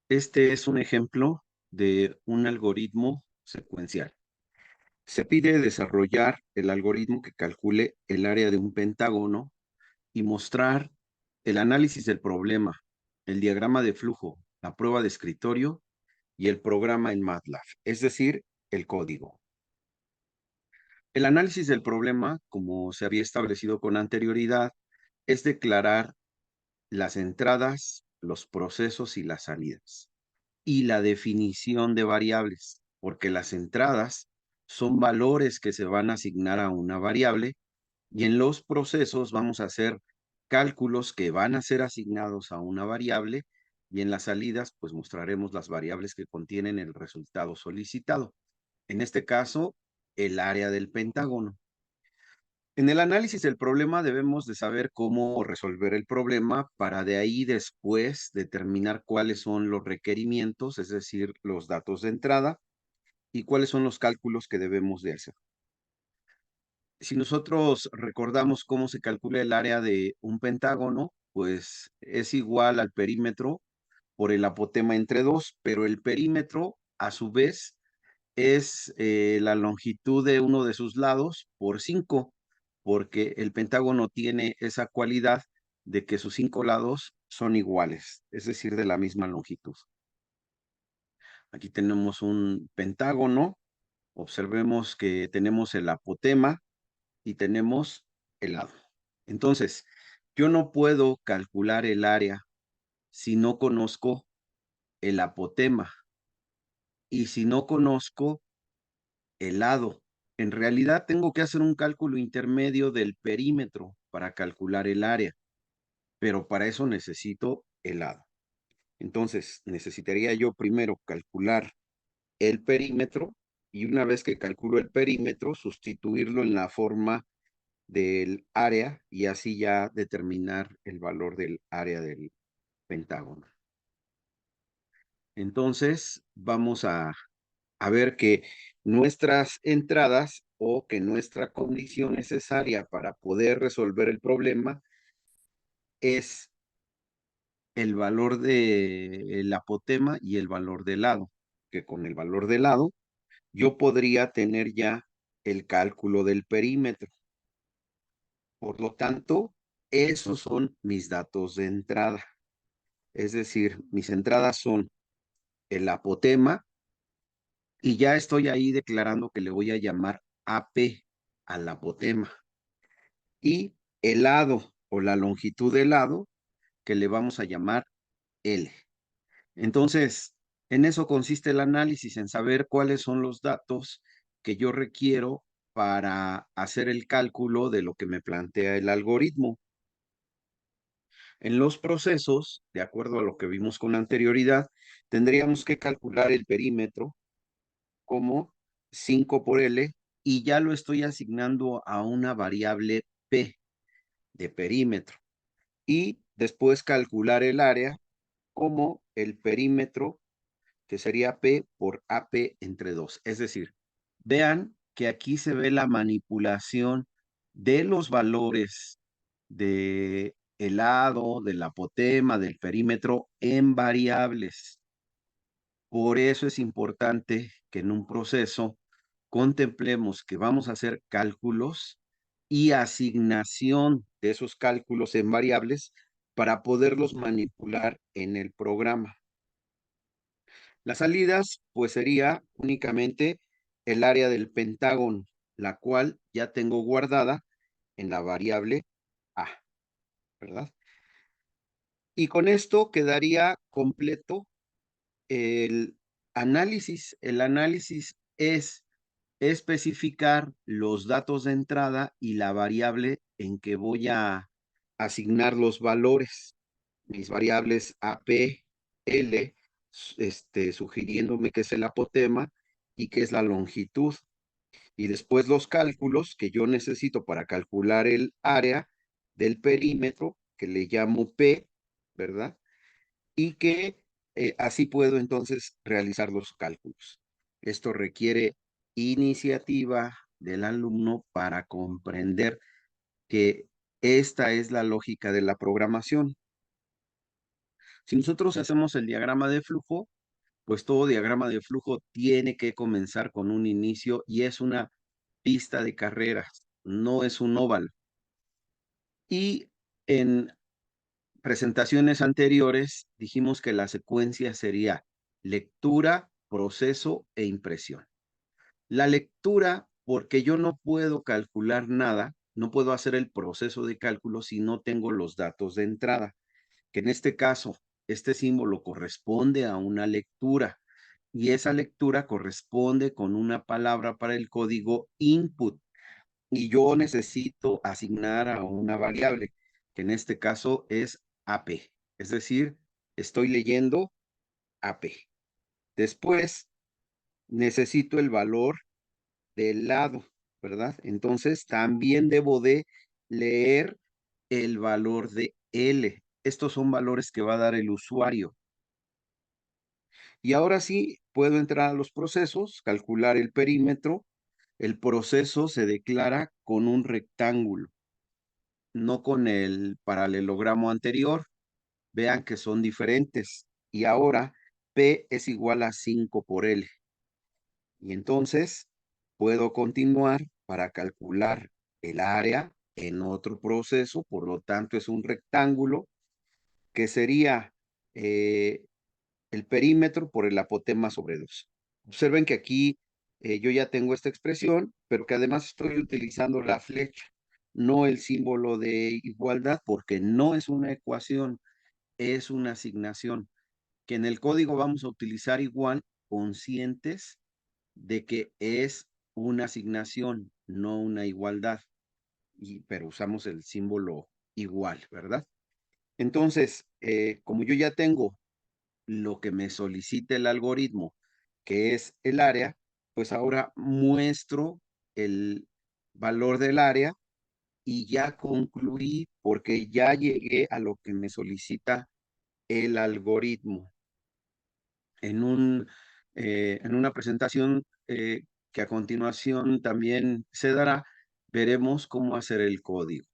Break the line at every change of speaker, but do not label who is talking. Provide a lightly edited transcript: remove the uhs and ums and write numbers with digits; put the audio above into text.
Este es un ejemplo de un algoritmo secuencial. Se pide desarrollar el algoritmo que calcule el área de un pentágono y mostrar el análisis del problema, el diagrama de flujo, la prueba de escritorio y el programa en MATLAB, es decir, el código. El análisis del problema, como se había establecido con anterioridad, es declarar las entradas, los procesos y las salidas, y la definición de variables, porque las entradas son valores que se van a asignar a una variable y en los procesos vamos a hacer cálculos que van a ser asignados a una variable y en las salidas pues mostraremos las variables que contienen el resultado solicitado. En este caso, el área del pentágono. En el análisis del problema debemos de saber cómo resolver el problema para de ahí después determinar cuáles son los requerimientos, es decir, los datos de entrada y cuáles son los cálculos que debemos de hacer. Si nosotros recordamos cómo se calcula el área de un pentágono, pues es igual al perímetro por el apotema entre 2, pero el perímetro a su vez es la longitud de uno de sus lados por 5, porque el pentágono tiene esa cualidad de que sus 5 lados son iguales, es decir, de la misma longitud. Aquí tenemos un pentágono, observemos que tenemos el apotema y tenemos el lado. Entonces, yo no puedo calcular el área si no conozco el apotema y si no conozco el lado. En realidad tengo que hacer un cálculo intermedio del perímetro para calcular el área, pero para eso necesito el lado. Entonces, necesitaría yo primero calcular el perímetro y una vez que calculo el perímetro, sustituirlo en la forma del área y así ya determinar el valor del área del pentágono. Entonces, vamos a ver que nuestras entradas o que nuestra condición necesaria para poder resolver el problema es el valor del apotema y el valor del lado, que con el valor del lado yo podría tener ya el cálculo del perímetro. Por lo tanto, esos son mis datos de entrada. Es decir, mis entradas son el apotema y ya estoy ahí declarando que le voy a llamar AP al apotema. Y el lado o la longitud del lado que le vamos a llamar L. Entonces, en eso consiste el análisis, en saber cuáles son los datos que yo requiero para hacer el cálculo de lo que me plantea el algoritmo. En los procesos, de acuerdo a lo que vimos con anterioridad, tendríamos que calcular el perímetro como 5 por L y ya lo estoy asignando a una variable P de perímetro. Y después calcular el área como el perímetro, que sería P por AP entre 2. Es decir, vean que aquí se ve la manipulación de los valores de el lado, del apotema, del perímetro en variables. Por eso es importante que en un proceso contemplemos que vamos a hacer cálculos y asignación de esos cálculos en variables para poderlos manipular en el programa. Las salidas, pues sería únicamente el área del pentágono, la cual ya tengo guardada en la variable A, ¿verdad? Y con esto quedaría completo el análisis. El análisis es especificar los datos de entrada y la variable en que voy a asignar los valores. Mis variables AP, L, sugiriéndome que es el apotema y que es la longitud. Y después los cálculos que yo necesito para calcular el área del perímetro, que le llamo P, ¿verdad? Y que así puedo entonces realizar los cálculos. Esto requiere iniciativa del alumno para comprender que esta es la lógica de la programación. Si nosotros hacemos el diagrama de flujo, pues todo diagrama de flujo tiene que comenzar con un inicio y es una pista de carreras, no es un óvalo. Y en presentaciones anteriores dijimos que la secuencia sería lectura, proceso e impresión. La lectura, porque yo no puedo calcular nada, no puedo hacer el proceso de cálculo si no tengo los datos de entrada, que en este caso, este símbolo corresponde a una lectura y esa lectura corresponde con una palabra para el código input y yo necesito asignar a una variable, que en este caso es AP, es decir, estoy leyendo AP. Después necesito el valor del lado, ¿verdad? Entonces también debo de leer el valor de L. Estos son valores que va a dar el usuario. Y ahora sí, puedo entrar a los procesos, calcular el perímetro. El proceso se declara con un rectángulo, no con el paralelogramo anterior. Vean que son diferentes. Y ahora P es igual a 5 por L. Y entonces puedo continuar para calcular el área en otro proceso, por lo tanto es un rectángulo que sería el perímetro por el apotema sobre 2. Observen que aquí yo ya tengo esta expresión, pero que además estoy utilizando la flecha, no el símbolo de igualdad, porque no es una ecuación, es una asignación, que en el código vamos a utilizar igual, conscientes de que es una asignación, no una igualdad, pero usamos el símbolo igual, ¿verdad? Entonces, como yo ya tengo lo que me solicita el algoritmo, que es el área, pues ahora muestro el valor del área y ya concluí porque ya llegué a lo que me solicita el algoritmo. En una presentación que a continuación también se dará, veremos cómo hacer el código.